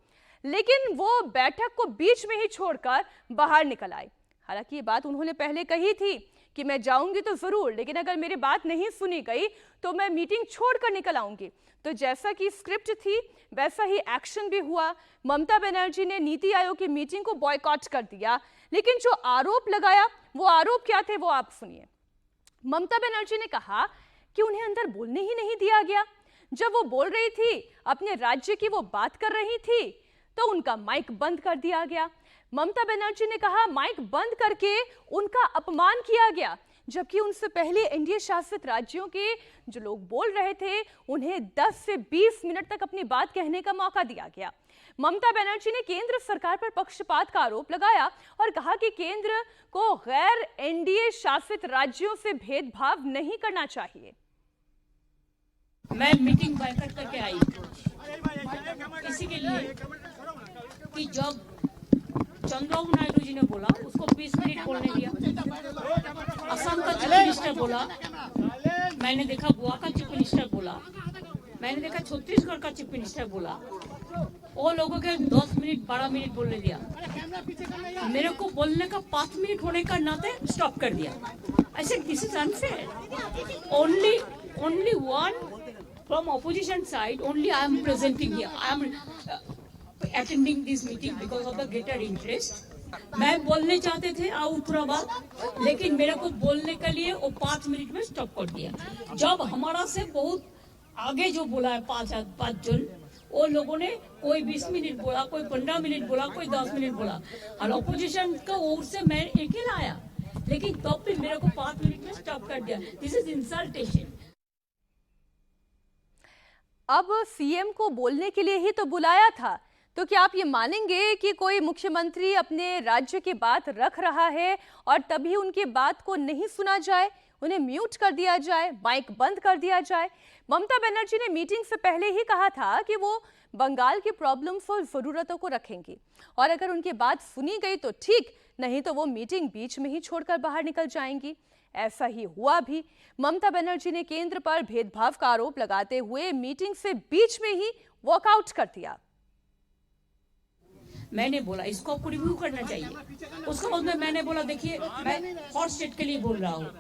लेकिन वो बैठक को बीच में ही छोड़कर बाहर निकल आई। हालांकि ये बात उन्होंने पहले कही थी कि मैं जाऊंगी तो जरूर, लेकिन अगर मेरी बात नहीं सुनी गई तो मैं मीटिंग छोड़कर निकल आऊंगी। तो जैसा कि स्क्रिप्ट थी वैसा ही एक्शन भी हुआ। ममता बनर्जी ने नीति आयोग की मीटिंग को बॉयकॉट कर दिया, लेकिन जो आरोप लगाया वो आरोप क्या थे वो आप सुनिए। ममता बनर्जी ने कहा कि उन्हें अंदर बोलने ही नहीं दिया गया। जब वो बोल रही थी, अपने राज्य की वो बात कर रही थी, तो उनका माइक बंद कर दिया गया। ममता बनर्जी ने कहा माइक बंद करके उनका अपमान किया गया, जबकि उनसे पहले एनडीए शासित राज्यों के जो लोग बोल रहे थे उन्हें 10 से 20 मिनट तक अपनी बात कहने का मौका दिया गया। ममता बनर्जी ने केंद्र सरकार पर पक्षपात का आरोप लगाया और कहा कि केंद्र को गैर एनडीए शासित राज्यों से भेदभाव नहीं करना चाहिए। मैं मीटिंग बैठक करके आई इसी के लिए कि जब चंद्रबाबू नायडू जी ने बोला उसको 20 मिनट बोलने दिया। असम का चीफ मिनिस्टर बोला, मैंने देखा गोवा का चीफ मिनिस्टर बोला, मैंने देखा छत्तीसगढ़ का चीफ मिनिस्टर बोला, वो लोगों के 10 मिनट 12 मिनट बोलने दिया। मेरे को बोलने का 5 मिनट होने का नाते स्टॉप कर दिया। ऐसे this is unfair. Only one from opposition side, only I am presenting here. I am attending this meeting because of the greater interest. मैं बोलने चाहते थे आउटराबाद, लेकिन मेरे को बोलने के लिए वो 5 मिनट में स्टॉप कर दिया। जब हमारा से बहुत आगे जो बोला है 5 जन, वो लोगों ने कोई 20 मिनट बोला, कोई 15 मिनट बोला, कोई 10 मिनट बोला, और ऑपोजिशन का ओर से मैं अकेला आया, लेकिन तब भी मेरे को 5 मिनट में स्टॉप कर दिया। This is इंसल्टेशन। अब सीएम को बोलने के लिए ही तो बुलाया था, तो क्या आप ये मानेंगे कि कोई मुख्यमंत्री अपने राज्य की बात रख रहा है और तभी उनकी बात को नहीं सुना जाए, उन्हें म्यूट कर दिया जाए, माइक बंद कर दिया जाए? ममता बनर्जी ने मीटिंग से पहले ही कहा था कि वो बंगाल की प्रॉब्लम्स और जरूरतों को रखेंगी और अगर उनकी बात सुनी गई तो ठीक, नहीं तो वो मीटिंग बीच में ही छोड़कर बाहर निकल जाएंगी। ऐसा ही हुआ भी। ममता बनर्जी ने केंद्र पर भेदभाव का आरोप लगाते हुए मीटिंग से बीच में ही वॉकआउट कर दिया। मैंने बोला इसको आपको रिव्यू करना चाहिए। उसके बाद में मैंने बोला देखिए मैं हॉट स्टेट के लिए बोल रहा हूँ।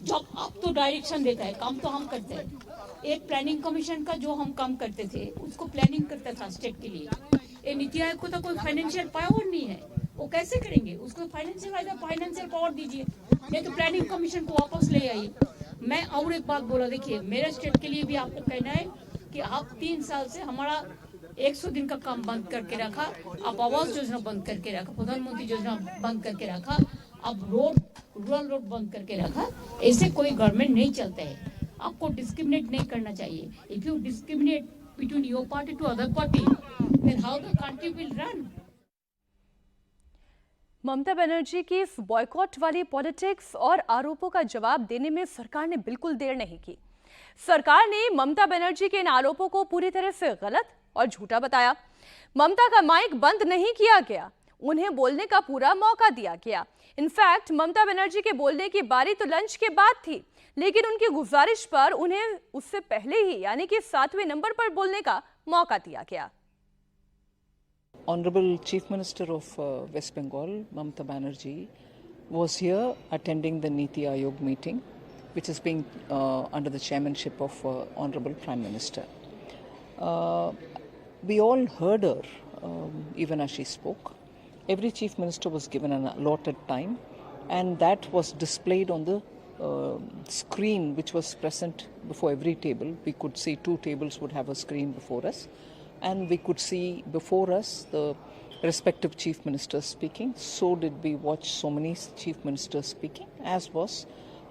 जब आप तो डायरेक्शन देता है, काम तो हम करते हैं। एक प्लानिंग कमीशन का जो हम काम करते थे उसको प्लानिंग करता था स्टेट के लिए। ये नीति आयोग को तो कोई फाइनेंशियल पावर नहीं है, वो कैसे करेंगे? उसको फाइनेंशियल पावर दीजिए, नहीं तो प्लानिंग कमीशन को वापस ले आइए। मैं और एक बात बोला, देखिए मेरे स्टेट के लिए भी आपको कहना है कि आप 3 साल से हमारा 100 दिन का काम बंद करके रखा, आप आवास योजना बंद करके रखा, प्रधानमंत्री योजना बंद करके रखा, अब रूरल रोड बंद करके रखा। ऐसे कोई गवर्नमेंट नहीं चलता है। आपको डिस्क्रिमिनेट नहीं करना चाहिए। If you discriminate between your party to other party, then how the country will run. Mamata Banerjee की इस बॉयकॉट वाली पॉलिटिक्स और आरोपों का जवाब देने में सरकार ने बिल्कुल देर नहीं की। सरकार ने ममता बनर्जी के इन आरोपों को पूरी तरह से गलत और झूठा बताया। ममता का माइक बंद नहीं किया गया, उन्हें बोलने का पूरा मौका दिया गया। इनफैक्ट ममता बनर्जी के बोलने की बारी तो लंच के बाद थी, लेकिन उनकी गुजारिश पर उन्हें उससे पहले ही यानी कि 7वें नंबर पर बोलने का मौका दिया गया। Honorable Chief Minister of West Bengal, Mamata Banerjee, was here attending the Niti Aayog meeting, which is being under the chairmanship of Honorable Prime Minister. We all heard her, even as she spoke. Every Chief Minister was given an allotted time, and that was displayed on the screen which was present before every table. We could see 2 tables would have a screen before us. and we could see before us the respective chief ministers speaking. So did we watch so many chief ministers speaking, as was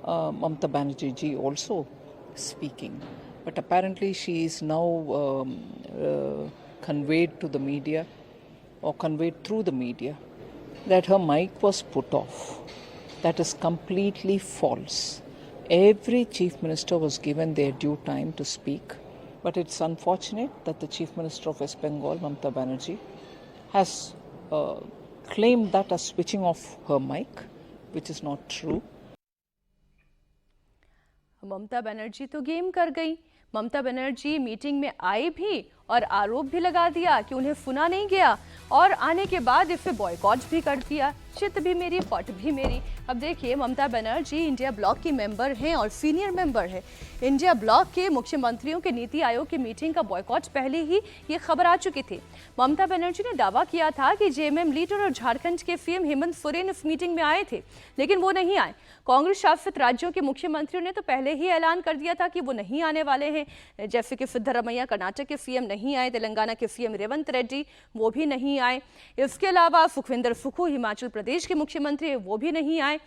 Mamata Banerjee ji also speaking. But apparently she is now conveyed to the media, or conveyed through the media, that her mic was put off. That is completely false. Every chief minister was given their due time to speak. But it's unfortunate that the Chief Minister of West Bengal, Mamata Banerjee, has claimed that as switching off her mic, which is not true. Mamata Banerjee तो game कर गई। Mamata Banerjee meeting में आई भी और आरोप भी लगा दिया कि उन्हें सुना नहीं गया, और आने के बाद इसे बॉयकॉट भी कर दिया। चित भी मेरी, पट भी मेरी। अब देखिए, ममता बनर्जी इंडिया ब्लॉक की मेंबर हैं और सीनियर मेंबर है। इंडिया ब्लॉक के मुख्यमंत्रियों के नीति आयोग की मीटिंग का बॉयकॉट पहले ही ये खबर आ चुकी थी। ममता बनर्जी ने दावा किया था कि जेएमएम लीडर और झारखंड के सीएम हेमंत सोरेन इस मीटिंग में आए थे, लेकिन वो नहीं आए। कांग्रेस शासित राज्यों के मुख्यमंत्रियों ने तो पहले ही ऐलान कर दिया था कि वो नहीं आने वाले हैं, जैसे कि सिद्धरमैया कर्नाटक के सीएम नहीं आए, तेलंगाना के सीएम रेवंत रेड्डी वो भी नहीं आए। इसके अलावा सुखविंदर सुक्खू हिमाचल प्रदेश के मुख्यमंत्री वो भी नहीं आए।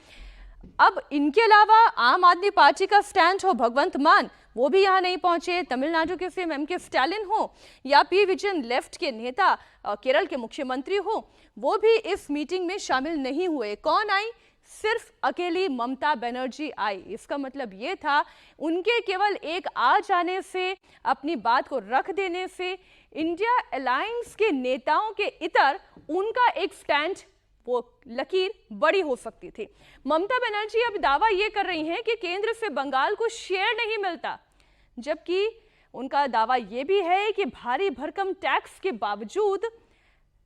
अब इनके अलावा आम आदमी पार्टी का स्टैंड हो भगवंत मान, वो भी यहाँ नहीं पहुंचे। तमिलनाडु के सीएम एम के स्टालिन हो या पी विजयन लेफ्ट के नेता केरल के मुख्यमंत्री हो, वो भी इस मीटिंग में शामिल नहीं हुए। कौन आई? सिर्फ अकेली ममता बनर्जी आई। इसका मतलब ये था, उनके केवल एक आ जाने से, अपनी बात को रख देने से इंडिया अलायंस के नेताओं के इतर उनका एक स्टैंड, वो लकीर बड़ी हो सकती थी। ममता बनर्जी अब दावा ये कर रही हैं कि केंद्र से बंगाल को शेयर नहीं मिलता, जबकि उनका दावा ये भी है कि भारी भरकम टैक्स के बावजूद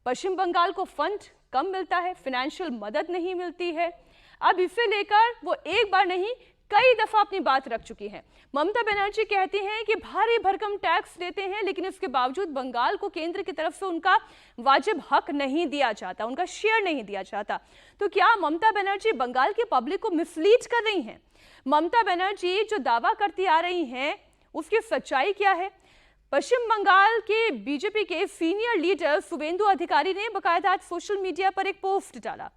पश्चिम बंगाल को फंड कम मिलता है, फाइनेंशियल मदद नहीं मिलती है। अब इसे लेकर वो एक बार नहीं, कई दफा अपनी बात रख चुकी हैं। ममता बनर्जी कहती हैं कि भारी भरकम टैक्स देते हैं, लेकिन इसके बावजूद बंगाल को केंद्र की तरफ से उनका वाजिब हक नहीं दिया जाता, उनका शेयर नहीं दिया जाता। तो क्या ममता बनर्जी बंगाल की पब्लिक को मिसलीड कर रही हैं? ममता बनर्जी जो दावा करती आ रही हैं, उसकी सच्चाई क्या है? पश्चिम बंगाल के बीजेपी के सीनियर लीडर शुवेंदु अधिकारी ने बकायदा आज सोशल मीडिया पर एक पोस्ट डाला।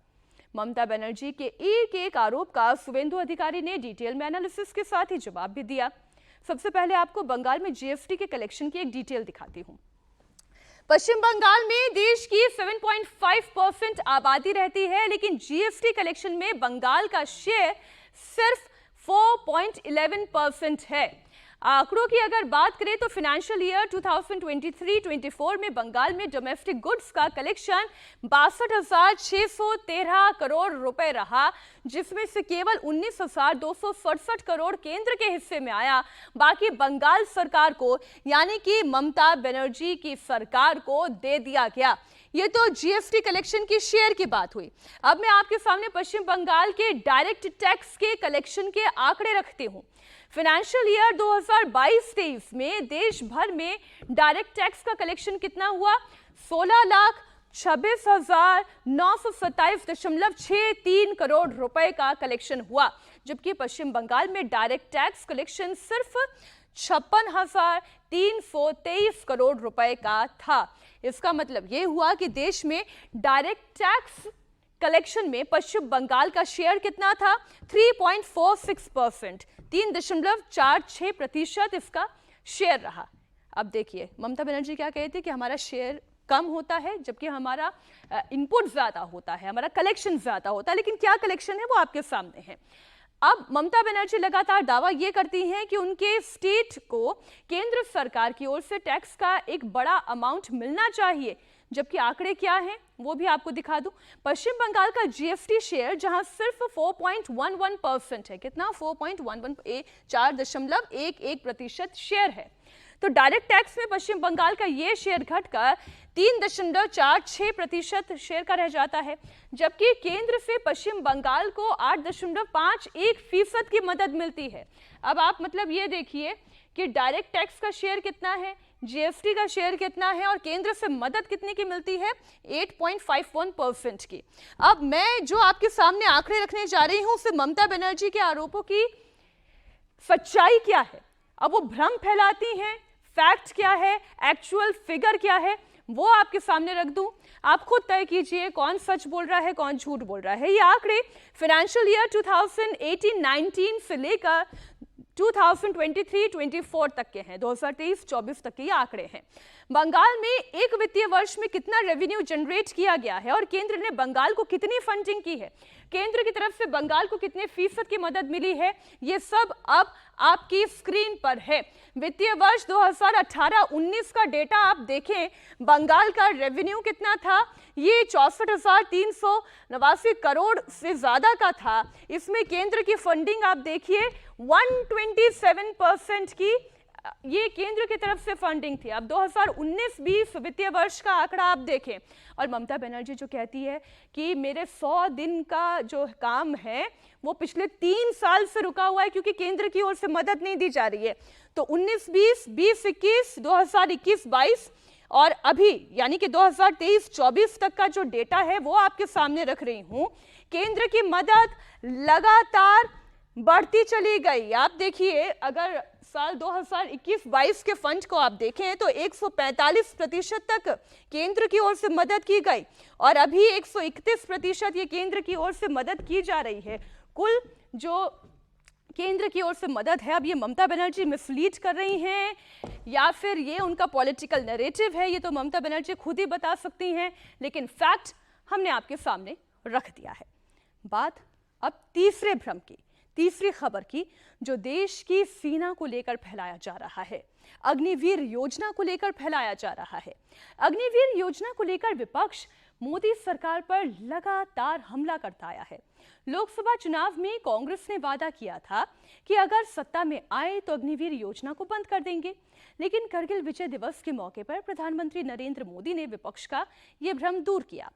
ममता बनर्जी के एक आरोप का शुवेंदु अधिकारी ने डिटेल में एनालिसिस के साथ ही जवाब भी दिया। सबसे पहले आपको बंगाल में जीएसटी के कलेक्शन की एक डिटेल दिखाती हूं। पश्चिम बंगाल में देश की 7.5% आबादी रहती है, लेकिन जीएसटी कलेक्शन में बंगाल का शेयर सिर्फ 4.11% है। आंकड़ों की अगर बात करें तो फाइनेंशियल ईयर 2023-24 में बंगाल में डोमेस्टिक गुड्स का कलेक्शन 62,613 करोड़ रुपए रहा, जिसमें से केवल 19,267 करोड़ केंद्र के हिस्से में आया। बाकी बंगाल सरकार को, यानी कि ममता बनर्जी की सरकार को दे दिया गया। ये तो जीएसटी कलेक्शन की शेयर की बात हुई। अब मैं आपके सामने पश्चिम बंगाल के डायरेक्ट टैक्स के कलेक्शन के आंकड़े रखती हूं। फाइनेंशियल ईयर 2022-23 में देश भर में डायरेक्ट टैक्स का कलेक्शन कितना हुआ? 16,26,927.63 करोड़ रुपए का कलेक्शन हुआ, जबकि पश्चिम बंगाल में डायरेक्ट टैक्स कलेक्शन सिर्फ 56,323 करोड़ रुपए का था। इसका मतलब यह हुआ कि देश में डायरेक्ट टैक्स कलेक्शन में पश्चिम बंगाल का शेयर कितना था? 3.46%, 3.46% इसका शेयर रहा। अब देखिए, ममता बनर्जी क्या कहती है कि हमारा शेयर कम होता है, जबकि हमारा इनपुट ज्यादा होता है, हमारा कलेक्शन ज्यादा होता है। लेकिन क्या कलेक्शन है वो आपके सामने है। अब ममता बनर्जी लगातार दावा ये करती हैं कि उनके स्टेट को केंद्र सरकार की ओर से टैक्स का एक बड़ा अमाउंट मिलना चाहिए, जबकि आंकड़े क्या हैं वो भी आपको दिखा दूं। पश्चिम बंगाल का जीएसटी शेयर जहां सिर्फ 4.11% है, कितना? 4.11% शेयर है, तो डायरेक्ट टैक्स में पश्चिम बंगाल का ये शेयर घटकर 3.46% शेयर का रह जाता है, जबकि केंद्र से पश्चिम बंगाल को 8.51% की मदद मिलती है। अब आप मतलब ये देखिए कि डायरेक्ट टैक्स का शेयर कितना है, जीएसटी का शेयर कितना है, और केंद्र से मदद कितने की मिलती है? 8.51% की। अब मैं जो आपके सामने आंकड़े रखने जा रही हूं, उससे ममता बनर्जी के आरोपों की सच्चाई क्या है। अब वो भ्रम फैलाती हैं, फैक्ट क्या है, एक्चुअल फिगर क्या है, वो आपके सामने रख दूं। आप खुद तय कीजिए कौन सच बोल रहा है, कौन झूठ बोल रहा है। ये आंकड़े फाइनेंशियल ईयर 2018-19 से लेकर 2023-24 तक के हैं, 2023-24 तक के ये आंकड़े हैं। बंगाल में एक वित्तीय वर्ष में कितना रेवेन्यू जनरेट किया गया है और केंद्र ने बंगाल को कितनी फंडिंग की है, केंद्र की तरफ से बंगाल को कितने फीसद की मदद मिली है, ये सब अब आपकी स्क्रीन पर है। वित्तीय वर्ष 2018-19 का डेटा आप देखें, बंगाल का रेवेन्यू कितना था, ये 64,389 करोड़ से ज्यादा का था। इसमें केंद्र की फंडिंग आप देखिए 127% की ये केंद्र की तरफ से फंडिंग थी। अब 2019-20 वित्तीय वर्ष का आंकड़ा आप देखें और ममता बनर्जी जो कहती है कि मेरे 100 दिन का जो काम है वो पिछले 3 साल से रुका हुआ है क्योंकि केंद्र की ओर से मदद नहीं दी जा रही है। तो 19-20, 20-21, 2021-22 और अभी यानी कि 2023-24 तक का जो डेटा है वो आपके सामने रख रही हूं। केंद्र की मदद लगातार बढ़ती चली गई। आप देखिए, अगर साल 2021-22 के फंड को आप देखें तो 145% तक केंद्र की ओर से मदद की गई और अभी 131% ये केंद्र की ओर से मदद की जा रही है। कुल जो केंद्र की ओर से मदद है, अब ये ममता बनर्जी मिसलीड कर रही हैं या फिर ये उनका पॉलिटिकल नैरेटिव है, ये तो ममता बनर्जी खुद ही बता सकती हैं, लेकिन फैक्ट हमने आपके सामने रख दिया है। बात अब तीसरे भ्रम की, तीसरी खबर की, जो देश की सेना को लेकर फैलाया जा रहा है, अग्निवीर योजना को लेकर फैलाया जा रहा है। अग्निवीर योजना को लेकर विपक्ष मोदी सरकार पर लगातार हमला करता आया है। लोकसभा चुनाव में कांग्रेस ने वादा किया था कि अगर सत्ता में आए तो अग्निवीर योजना को बंद कर देंगे, लेकिन करगिल विजय दिवस के मौके पर प्रधानमंत्री नरेंद्र मोदी ने विपक्ष का यह भ्रम दूर किया।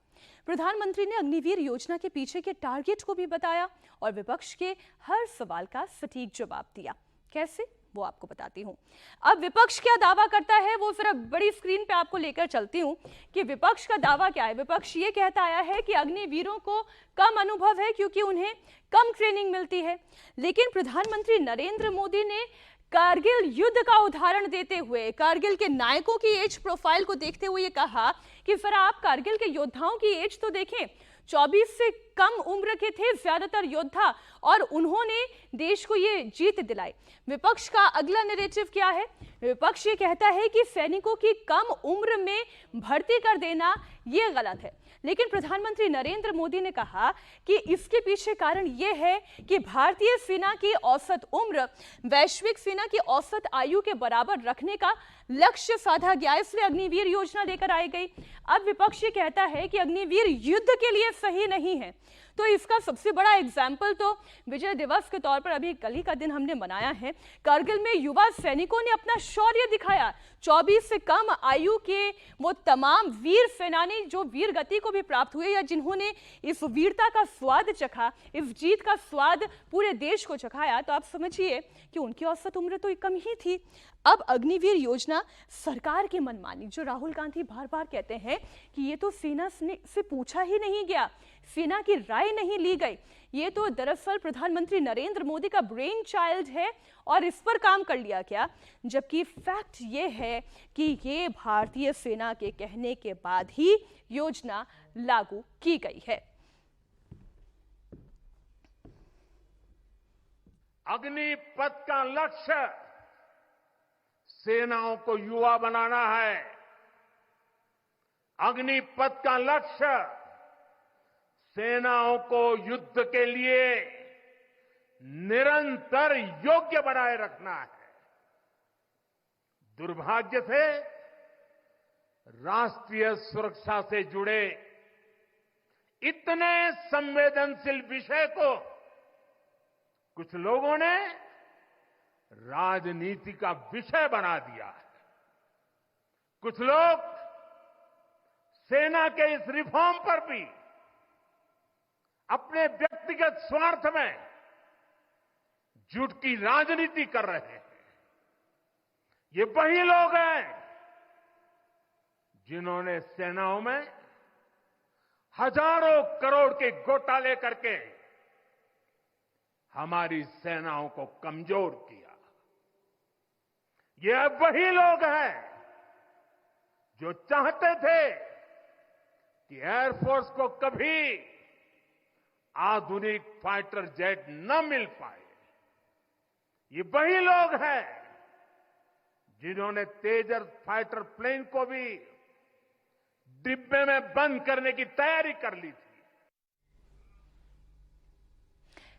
प्रधानमंत्री ने अग्निवीर योजना के पीछे के टारगेट को भी बताया और विपक्ष के हर सवाल का सटीक जवाब दिया। कैसे, वो आपको बताती हूं। अब विपक्ष क्या दावा करता है वो जरा बड़ी स्क्रीन पे आपको लेकर चलती हूं कि विपक्ष का दावा क्या है। विपक्ष ये कहता आया है कि अग्निवीरों को कम अनुभव है क्योंकि उन्हें कम ट्रेनिंग मिलती है, लेकिन प्रधानमंत्री नरेंद्र मोदी ने कारगिल युद्ध का उदाहरण देते हुए, कारगिल के नायकों की एज प्रोफाइल को देखते हुए ये कहा कि जरा आप कारगिल के योद्धाओं की एज तो देखें, 24 से कम उम्र के थे ज्यादातर योद्धा और उन्होंने देश को ये जीत दिलाई। विपक्ष का अगला नैरेटिव क्या है? विपक्ष ये कहता है कि सैनिकों की कम उम्र में भर्ती कर देना ये गलत है, लेकिन प्रधानमंत्री नरेंद्र मोदी ने कहा कि इसके पीछे कारण यह है कि भारतीय सेना की औसत उम्र वैश्विक सेना की औसत आयु के बराबर रखने का लक्ष्य साधा गया, इसलिए अग्निवीर योजना लेकर आई गई। अब विपक्ष ये कहता है कि अग्निवीर युद्ध के लिए सही नहीं है, तो इसका सबसे बड़ा एग्जाम्पल तो विजय दिवस के तौर पर अभी कल ही का दिन हमने मनाया है। कारगिल में युवा सैनिकों ने अपना शौर्य दिखाया। 24 से कम आयु के वो तमाम वीर सेनानी जो वीर गति को भी प्राप्त हुए या जिन्होंने इस वीरता का स्वाद चखा, इस जीत का स्वाद पूरे देश को चखाया, तो आप समझिए कि उनकी औसत उम्र तो कम ही थी। अब अग्निवीर योजना सरकार की मनमानी, जो राहुल गांधी बार बार कहते हैं कि ये तो सेना से पूछा ही नहीं गया, सेना की राय नहीं ली गई, ये तो दरअसल प्रधानमंत्री नरेंद्र मोदी का ब्रेन चाइल्ड है और इस पर काम कर लिया गया, जबकि फैक्ट ये है कि ये भारतीय सेना के कहने के बाद ही योजना लागू की गई है। अग्निपथ का लक्ष्य सेनाओं को युवा बनाना है। अग्निपथ का लक्ष्य सेनाओं को युद्ध के लिए निरंतर योग्य बनाए रखना है। दुर्भाग्य से राष्ट्रीय सुरक्षा से जुड़े इतने संवेदनशील विषय को कुछ लोगों ने राजनीति का विषय बना दिया है। कुछ लोग सेना के इस रिफॉर्म पर भी अपने व्यक्तिगत स्वार्थ में झूठ की राजनीति कर रहे हैं। ये वही लोग हैं जिन्होंने सेनाओं में हजारों करोड़ के घोटाले करके हमारी सेनाओं को कमजोर किया। ये वही लोग हैं जो चाहते थे कि एयरफोर्स को कभी आधुनिक फाइटर जेट न मिल पाए। ये वही लोग हैं जिन्होंने तेजस फाइटर प्लेन को भी डिब्बे में बंद करने की तैयारी कर ली थी।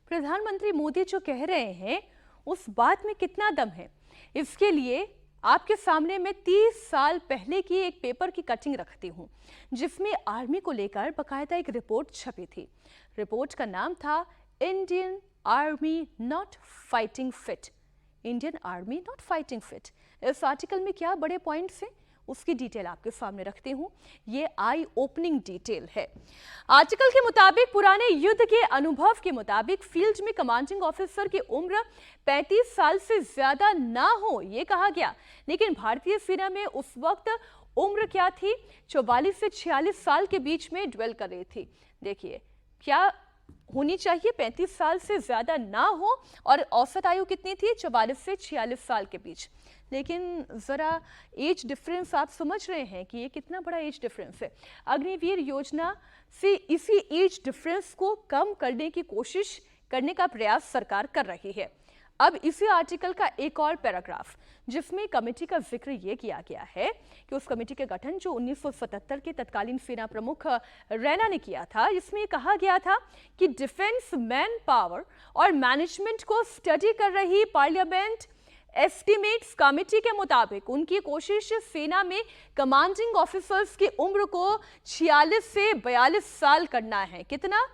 प्रधानमंत्री मोदी जो कह रहे हैं उस बात में कितना दम है, इसके लिए आपके सामने मैं 30 साल पहले की एक पेपर की कटिंग रखती हूं, जिसमें आर्मी को लेकर बकायदा एक रिपोर्ट छपी थी। रिपोर्ट का नाम था Indian army not fighting fit. Indian army not fighting fit. इस आर्टिकल में क्या बड़े पॉइंट्स हैं, उसकी डिटेल आपके सामने रखती हूं। ये आई ओपनिंग डिटेल है। आर्टिकल के मुताबिक पुराने युद्ध के अनुभव के मुताबिक फील्ड में कमांडिंग ऑफिसर की उम्र 35 साल से ज्यादा ना हो, ये कहा गया। लेकिन भारतीय सेना में उस वक्त उम्र क्या थी, 44 से 46 साल के बीच में ड्वेल कर रही थी। देखिए क्या होनी चाहिए, 35 साल से ज्यादा ना हो, और औसत आयु कितनी थी, 44 से 46 साल के बीच। लेकिन जरा एज डिफरेंस आप समझ रहे हैं कि ये कितना बड़ा एज डिफरेंस है। अग्निवीर योजना से इसी एज डिफरेंस को कम करने की कोशिश करने का प्रयास सरकार कर रही है। अब इसी आर्टिकल का एक और पैराग्राफ, जिसमें कमेटी का जिक्र यह किया गया है कि उस कमेटी के गठन जो 1977 के तत्कालीन सेना प्रमुख रैना ने किया था, इसमें कहा गया था कि डिफेंस मैन पावर और मैनेजमेंट को स्टडी कर रही पार्लियामेंट एस्टिमेट्स कमेटी के मुताबिक उनकी कोशिश सेना में कमांडिंग ऑफिसर्स की उम्र को 46 से 42 साल करना है। कितना?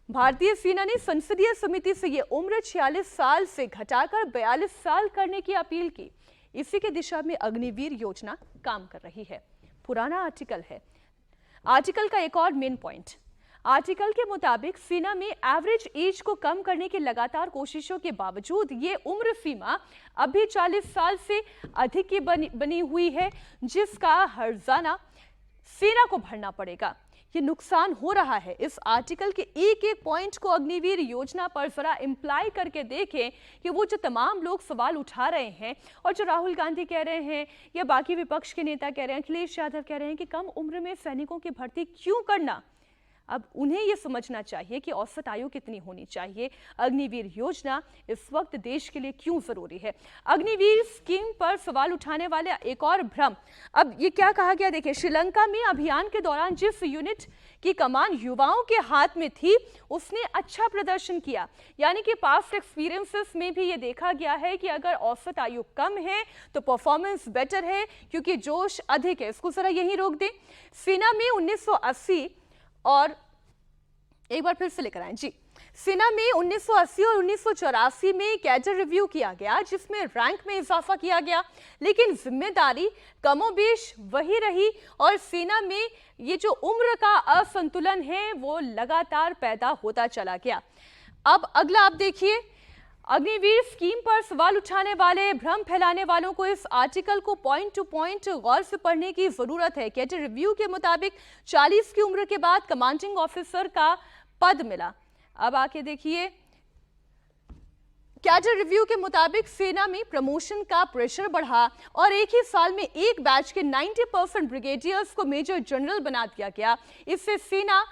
भारतीय सेना ने संसदीय समिति से यह उम्र 46 साल से घटाकर 42 साल करने की अपील की। इसी के दिशा में अग्निवीर योजना काम कर रही है। पुराना आर्टिकल है। आर्टिकल का एक और मेन पॉइंट, आर्टिकल के मुताबिक सेना में एवरेज एज को कम करने की लगातार कोशिशों के बावजूद ये उम्र सीमा अभी 40 साल से अधिक की बनी हुई है, जिसका हर्जाना सेना को भरना पड़ेगा। ये नुकसान हो रहा है। इस आर्टिकल के एक एक पॉइंट को अग्निवीर योजना पर जरा इम्प्लाई करके देखें कि वो जो तमाम लोग सवाल उठा रहे हैं और जो राहुल गांधी कह रहे हैं या बाकी विपक्ष के नेता कह रहे हैं, अखिलेश यादव कह रहे हैं कि कम उम्र में सैनिकों की भर्ती क्यों करना, अब उन्हें यह समझना चाहिए कि औसत आयु कितनी होनी चाहिए। अग्निवीर योजना इस वक्त देश के लिए क्यों जरूरी है। अग्निवीर स्कीम पर सवाल उठाने वाले एक और भ्रम, अब ये क्या कहा गया, देखिए श्रीलंका में अभियान के दौरान जिस यूनिट की कमान युवाओं के हाथ में थी उसने अच्छा प्रदर्शन किया। यानी कि पास्ट एक्सपीरियंसेस में भी ये देखा गया है कि अगर औसत आयु कम है तो परफॉर्मेंस बेटर है, क्योंकि जोश अधिक है। इसको जरा यहीं रोक दें। सेना में 1980 और एक बार फिर से लेकर आए जी, सेना में 1980 और 1984 में कैडर रिव्यू किया गया, जिसमें रैंक में इजाफा किया गया, लेकिन जिम्मेदारी कमोबेश वही रही और सेना में ये जो उम्र का असंतुलन है वो लगातार पैदा होता चला गया। अब अगला आप देखिए, अग्निवीर स्कीम पर सवाल उठाने वाले, भ्रम फैलाने वालों को इस आर्टिकल को पॉइंट टू पॉइंट गौर से पढ़ने की जरूरत है। कैडर रिव्यू के मुताबिक 40 की उम्र के बाद कमांडिंग ऑफिसर का पद मिला। अब आके देखिए, कैडर रिव्यू के मुताबिक सेना में प्रमोशन का प्रेशर बढ़ा और एक ही साल में एक बैच के 90% ब्रिगेडियर्स को मेजर जनरल बना दिया गया। इससे सेना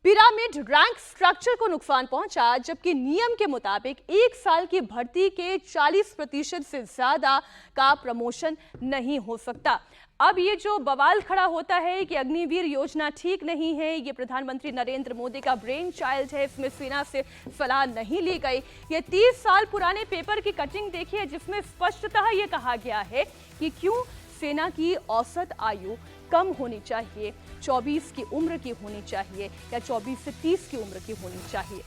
पिरामिड रैंक स्ट्रक्चर को नुकसान पहुंचा, जबकि नियम के मुताबिक एक साल की भर्ती के 40% से ज्यादा का प्रमोशन नहीं हो सकता। अब ये जो बवाल खड़ा होता है कि अग्निवीर योजना ठीक नहीं है, ये प्रधानमंत्री नरेंद्र मोदी का ब्रेन चाइल्ड है, इसमें सेना से सलाह नहीं ली गई। ये 30 साल पुराने पेपर की कटिंग देखिए, जिसमें स्पष्टतः ये कहा गया है कि क्यों सेना की औसत आयु कम होनी चाहिए, 24 की उम्र की होनी चाहिए या 24 से 30 की उम्र की होनी चाहिए।